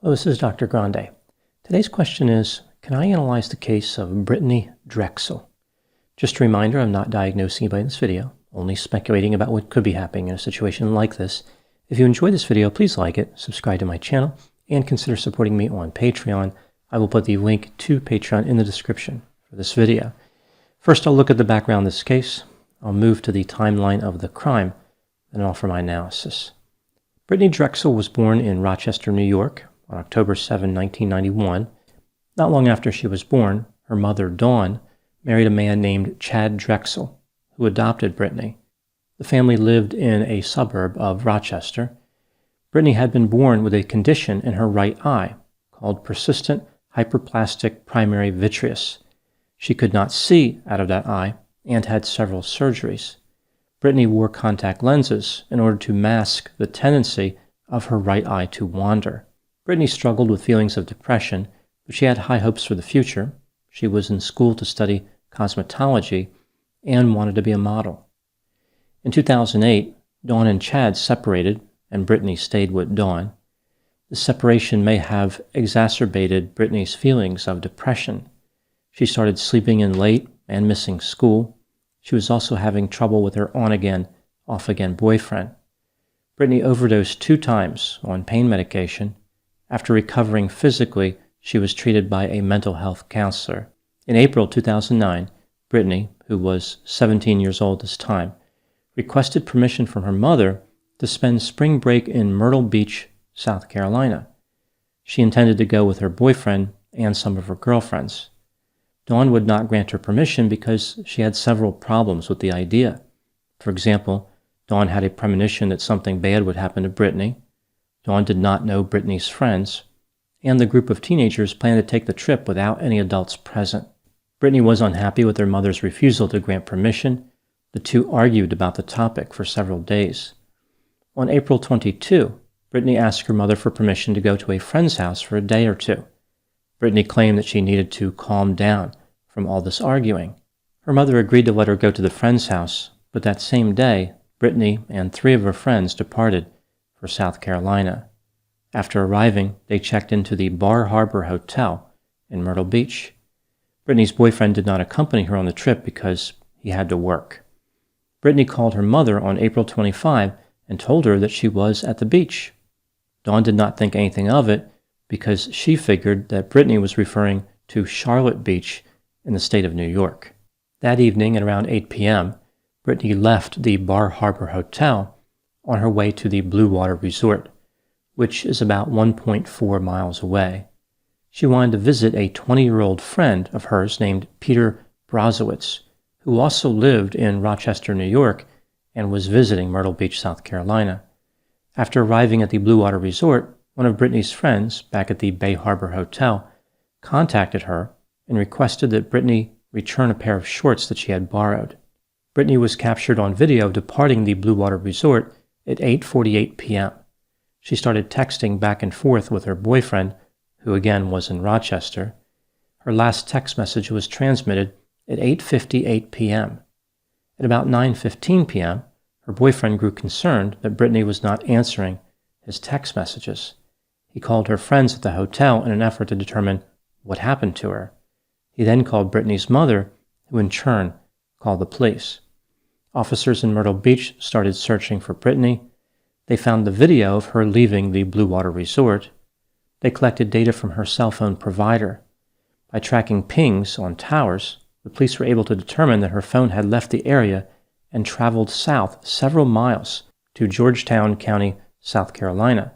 Hello, this is Dr. Grande. Today's question is, can I analyze the case of Brittanee Drexel? Just a reminder, I'm not diagnosing anybody in this video, only speculating about what could be happening in a situation like this. If you enjoyed this video, please like it, subscribe to my channel, and consider supporting me on Patreon. I will put the link to Patreon in the description for this video. First, I'll look at the background of this case. I'll move to the timeline of the crime, and offer my analysis. Brittanee Drexel was born in Rochester, New York, on October 7, 1991. Not long after she was born, her mother, Dawn, married a man named Chad Drexel, who adopted Brittanee. The family lived in a suburb of Rochester. Brittanee had been born with a condition in her right eye called persistent hyperplastic primary vitreous. She could not see out of that eye and had several surgeries. Brittanee wore contact lenses in order to mask the tendency of her right eye to wander. Brittanee struggled with feelings of depression, but she had high hopes for the future. She was in school to study cosmetology and wanted to be a model. In 2008, Dawn and Chad separated, and Brittanee stayed with Dawn. The separation may have exacerbated Brittanee's feelings of depression. She started sleeping in late and missing school. She was also having trouble with her on-again, off-again boyfriend. Brittanee overdosed 2 times on pain medication. After recovering physically, she was treated by a mental health counselor. In April 2009, Brittanee, who was 17 years old this time, requested permission from her mother to spend spring break in Myrtle Beach, South Carolina. She intended to go with her boyfriend and some of her girlfriends. Dawn would not grant her permission because she had several problems with the idea. For example, Dawn had a premonition that something bad would happen to Brittanee. Dawn did not know Brittanee's friends, and the group of teenagers planned to take the trip without any adults present. Brittanee was unhappy with her mother's refusal to grant permission. The two argued about the topic for several days. On April 22, Brittanee asked her mother for permission to go to a friend's house for a day or two. Brittanee claimed that she needed to calm down from all this arguing. Her mother agreed to let her go to the friend's house, but that same day, Brittanee and 3 of her friends departed for South Carolina. After arriving, they checked into the Bar Harbor Hotel in Myrtle Beach. Brittanee's boyfriend did not accompany her on the trip because he had to work. Brittanee called her mother on April 25 and told her that she was at the beach. Dawn did not think anything of it because she figured that Brittanee was referring to Charlotte Beach in the state of New York. That evening at around 8 p.m., Brittanee left the Bar Harbor Hotel on her way to the Blue Water Resort, which is about 1.4 miles away. She wanted to visit a 20-year-old friend of hers named Peter Broswitz, who also lived in Rochester, New York, and was visiting Myrtle Beach, South Carolina. After arriving at the Blue Water Resort, one of Brittanee's friends back at the Bay Harbor Hotel contacted her and requested that Brittanee return a pair of shorts that she had borrowed. Brittanee was captured on video departing the Blue Water Resort at 8:48 p.m. She started texting back and forth with her boyfriend, who again was in Rochester. Her last text message was transmitted at 8:58 p.m. At about 9:15 p.m., her boyfriend grew concerned that Brittanee was not answering his text messages. He called her friends at the hotel in an effort to determine what happened to her. He then called Brittanee's mother, who in turn called the police. Officers in Myrtle Beach started searching for Brittanee. They found the video of her leaving the Blue Water Resort. They collected data from her cell phone provider. By tracking pings on towers, the police were able to determine that her phone had left the area and traveled south several miles to Georgetown County, South Carolina.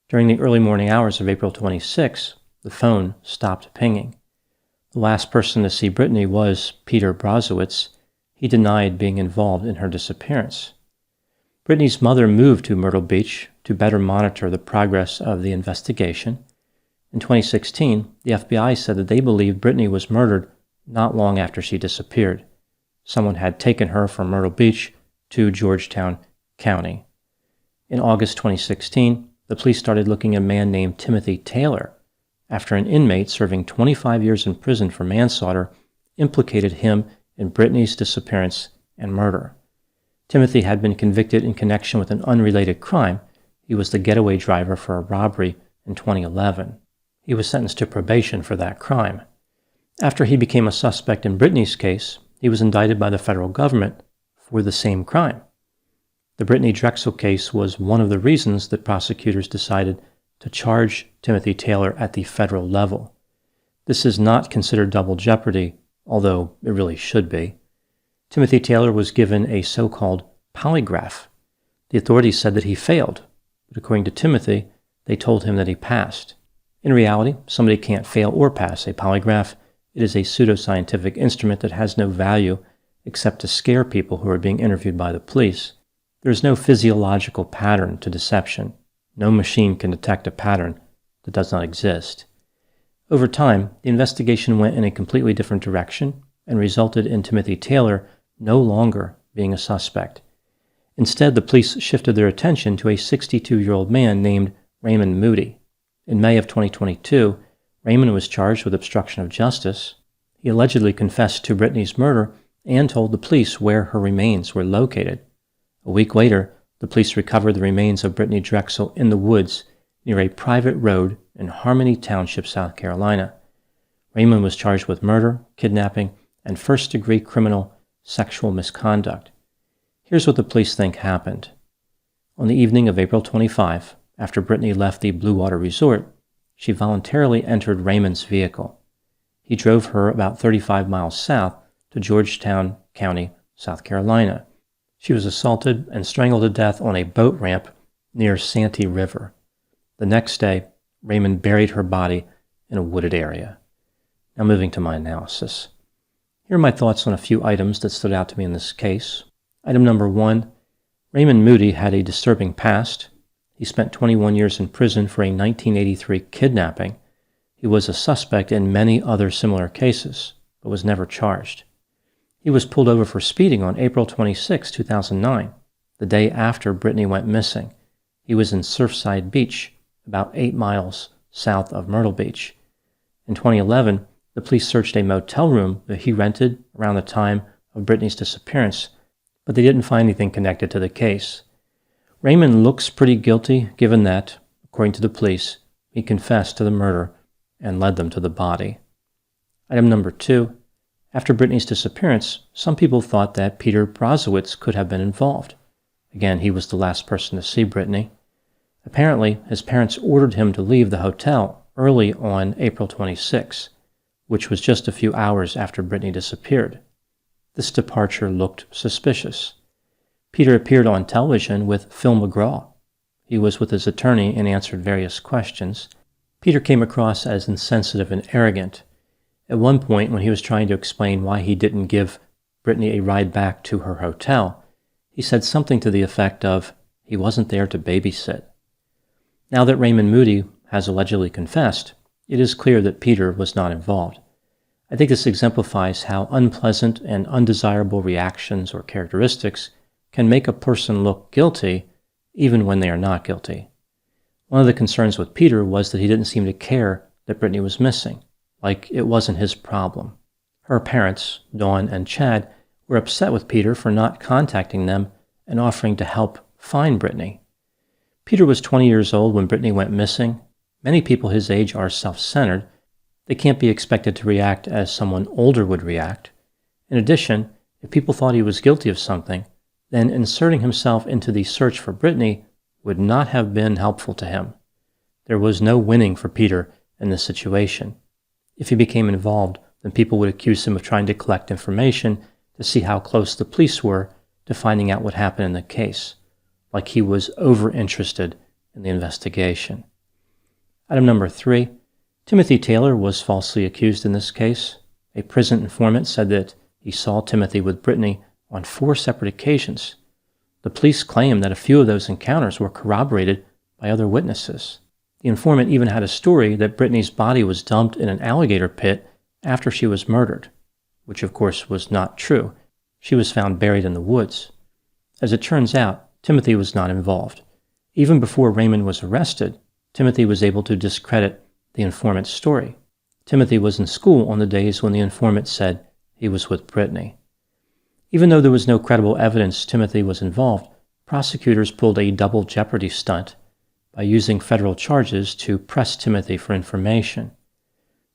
During the early morning hours of April 26, the phone stopped pinging. The last person to see Brittanee was Peter Broswitz. He denied being involved in her disappearance. Brittanee's mother moved to Myrtle Beach to better monitor the progress of the investigation. In 2016, the FBI said that they believed Brittanee was murdered not long after she disappeared. Someone had taken her from Myrtle Beach to Georgetown County. In August 2016, the police started looking at a man named Timothy Taylor after an inmate serving 25 years in prison for manslaughter implicated him in Brittanee's disappearance and murder. Timothy had been convicted in connection with an unrelated crime. He was the getaway driver for a robbery in 2011. He was sentenced to probation for that crime. After he became a suspect in Brittanee's case, he was indicted by the federal government for the same crime. The Brittanee Drexel case was one of the reasons that prosecutors decided to charge Timothy Taylor at the federal level. This is not considered double jeopardy, although it really should be. Timothy Taylor was given a so-called polygraph. The authorities said that he failed, but according to Timothy, they told him that he passed. In reality, somebody can't fail or pass a polygraph. It is a pseudoscientific instrument that has no value except to scare people who are being interviewed by the police. There is no physiological pattern to deception. No machine can detect a pattern that does not exist. Over time, the investigation went in a completely different direction and resulted in Timothy Taylor no longer being a suspect. Instead, the police shifted their attention to a 62-year-old man named Raymond Moody. In May of 2022, Raymond was charged with obstruction of justice. He allegedly confessed to Brittanee's murder and told the police where her remains were located. A week later, the police recovered the remains of Brittanee Drexel in the woods near a private road in Harmony Township, South Carolina. Raymond was charged with murder, kidnapping, and first-degree criminal sexual misconduct. Here's what the police think happened. On the evening of April 25, after Brittanee left the Blue Water Resort, she voluntarily entered Raymond's vehicle. He drove her about 35 miles south to Georgetown County, South Carolina. She was assaulted and strangled to death on a boat ramp near Santee River. The next day, Raymond buried her body in a wooded area. Now moving to my analysis. Here are my thoughts on a few items that stood out to me in this case. Item number 1, Raymond Moody had a disturbing past. He spent 21 years in prison for a 1983 kidnapping. He was a suspect in many other similar cases, but was never charged. He was pulled over for speeding on April 26, 2009, the day after Brittanee went missing. He was in Surfside Beach, about 8 miles south of Myrtle Beach. In 2011, the police searched a motel room that he rented around the time of Brittanee's disappearance, but they didn't find anything connected to the case. Raymond looks pretty guilty given that, according to the police, he confessed to the murder and led them to the body. Item number 2, after Brittanee's disappearance, some people thought that Peter Broswitz could have been involved. Again, he was the last person to see Brittanee. Apparently, his parents ordered him to leave the hotel early on April 26, which was just a few hours after Brittanee disappeared. This departure looked suspicious. Peter appeared on television with Phil McGraw. He was with his attorney and answered various questions. Peter came across as insensitive and arrogant. At one point, when he was trying to explain why he didn't give Brittanee a ride back to her hotel, he said something to the effect of, he wasn't there to babysit. Now that Raymond Moody has allegedly confessed, it is clear that Peter was not involved. I think this exemplifies how unpleasant and undesirable reactions or characteristics can make a person look guilty even when they are not guilty. One of the concerns with Peter was that he didn't seem to care that Brittanee was missing, like it wasn't his problem. Her parents, Dawn and Chad, were upset with Peter for not contacting them and offering to help find Brittanee. Peter was 20 years old when Brittanee went missing. Many people his age are self-centered. They can't be expected to react as someone older would react. In addition, if people thought he was guilty of something, then inserting himself into the search for Brittanee would not have been helpful to him. There was no winning for Peter in this situation. If he became involved, then people would accuse him of trying to collect information to see how close the police were to finding out what happened in the case, like he was over-interested in the investigation. Item number 3, Timothy Taylor was falsely accused in this case. A prison informant said that he saw Timothy with Brittanee on 4 separate occasions. The police claimed that a few of those encounters were corroborated by other witnesses. The informant even had a story that Brittanee's body was dumped in an alligator pit after she was murdered, which of course was not true. She was found buried in the woods. As it turns out, Timothy was not involved. Even before Raymond was arrested, Timothy was able to discredit the informant's story. Timothy was in school on the days when the informant said he was with Brittanee. Even though there was no credible evidence Timothy was involved, prosecutors pulled a double jeopardy stunt by using federal charges to press Timothy for information.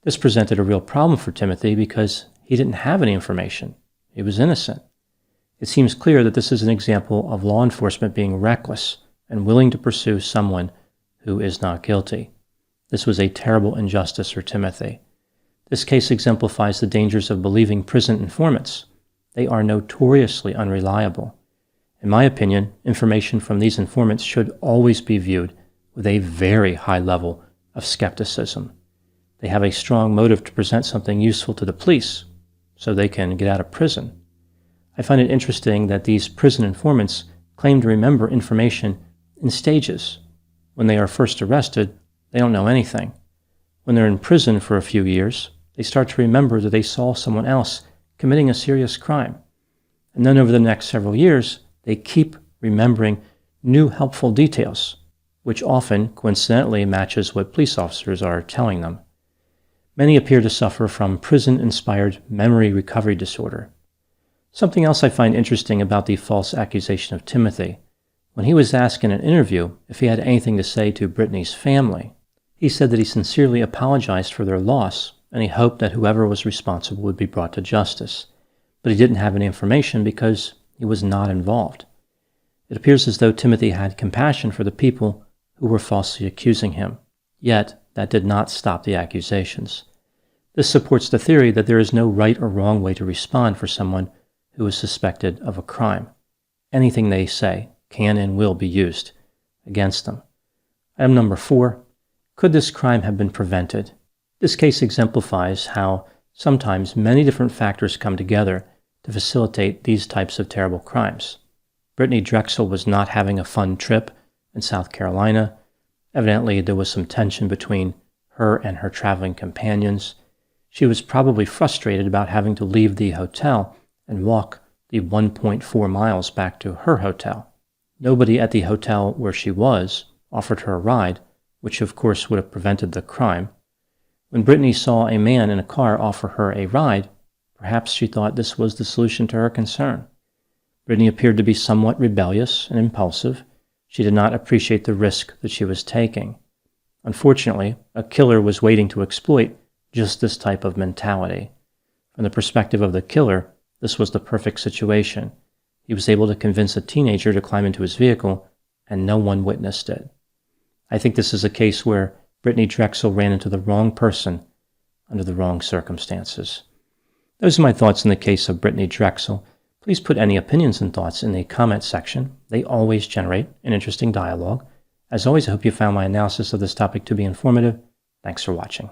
This presented a real problem for Timothy because he didn't have any information. He was innocent. It seems clear that this is an example of law enforcement being reckless and willing to pursue someone who is not guilty. This was a terrible injustice for Timothy. This case exemplifies the dangers of believing prison informants. They are notoriously unreliable. In my opinion, information from these informants should always be viewed with a very high level of skepticism. They have a strong motive to present something useful to the police so they can get out of prison. I find it interesting that these prison informants claim to remember information in stages. When they are first arrested, they don't know anything. When they're in prison for a few years, they start to remember that they saw someone else committing a serious crime. And then over the next several years, they keep remembering new helpful details, which often, coincidentally, matches what police officers are telling them. Many appear to suffer from prison-inspired memory recovery disorder. Something else I find interesting about the false accusation of Timothy. When he was asked in an interview if he had anything to say to Brittanee's family, he said that he sincerely apologized for their loss and he hoped that whoever was responsible would be brought to justice. But he didn't have any information because he was not involved. It appears as though Timothy had compassion for the people who were falsely accusing him, yet that did not stop the accusations. This supports the theory that there is no right or wrong way to respond for someone who is suspected of a crime. Anything they say can and will be used against them. Item number 4, could this crime have been prevented? This case exemplifies how sometimes many different factors come together to facilitate these types of terrible crimes. Brittanee Drexel was not having a fun trip in South Carolina. Evidently, there was some tension between her and her traveling companions. She was probably frustrated about having to leave the hotel and walk the 1.4 miles back to her hotel. Nobody at the hotel where she was offered her a ride, which of course would have prevented the crime. When Brittanee saw a man in a car offer her a ride, perhaps she thought this was the solution to her concern. Brittanee appeared to be somewhat rebellious and impulsive. She did not appreciate the risk that she was taking. Unfortunately, a killer was waiting to exploit just this type of mentality. From the perspective of the killer, this was the perfect situation. He was able to convince a teenager to climb into his vehicle, and no one witnessed it. I think this is a case where Brittanee Drexel ran into the wrong person under the wrong circumstances. Those are my thoughts in the case of Brittanee Drexel. Please put any opinions and thoughts in the comment section. They always generate an interesting dialogue. As always, I hope you found my analysis of this topic to be informative. Thanks for watching.